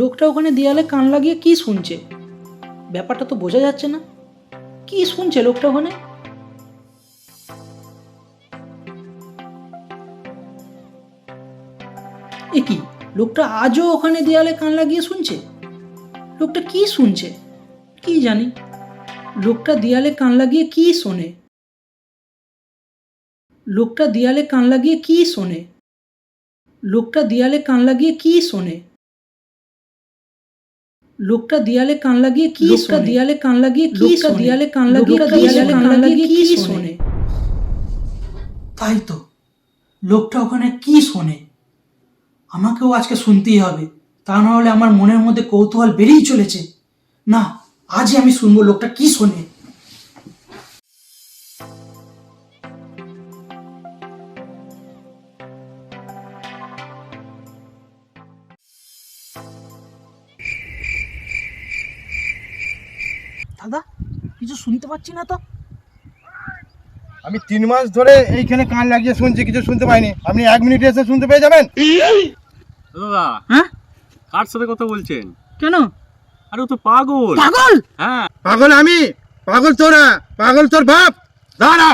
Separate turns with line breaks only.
লোকটা ওখানে দেয়ালে কান লাগিয়ে কি শুনছে? ব্যাপারটা তো বোঝা যাচ্ছে না। কি শুনছে লোকটা ওখানে? এ কি, লোকটা আজও ওখানে দেয়ালে কান লাগিয়ে শুনছে? লোকটা কি শুনছে কি জানি? লোকটা দেয়ালে কান লাগিয়ে কি শোনে? লোকটা দেয়ালে কান লাগিয়ে কি শোনে? লোকটা দেয়ালে কান লাগিয়ে কি শোনে? লোকটা দেয়ালে কান লাগিয়ে কি শোনে? দেয়ালে কান লাগিয়ে কি শোনে? দেয়ালে কান লাগিয়ে দেয়ালে কান লাগিয়ে কি শোনে? তাই তো, লোকটা ওখানে কি শোনে? আমাকেও আজকে শুনতেই হবে, তা না হলে আমার মনের মধ্যে কৌতূহল বেড়েই চলেছে। না, আজই আমি শুনবো লোকটা কি শোনে। দাদা, কিছু শুনতে পাচ্ছি না তো।
আমি 3 মাস ধরে এইখানে কান লাগিয়ে শুনছি, কিছু শুনতে পাইনি। আপনি 1 মিনিটে এসে শুনতে পেয়ে যাবেন।
দাদা,
হ্যাঁ,
কার সাথে কথা বলছেন?
কেন?
আরে ও তো পাগল।
পাগল?
হ্যাঁ,
পাগল আমি, পাগল তোরা, পাগল তোর বাপ। দাঁড়া।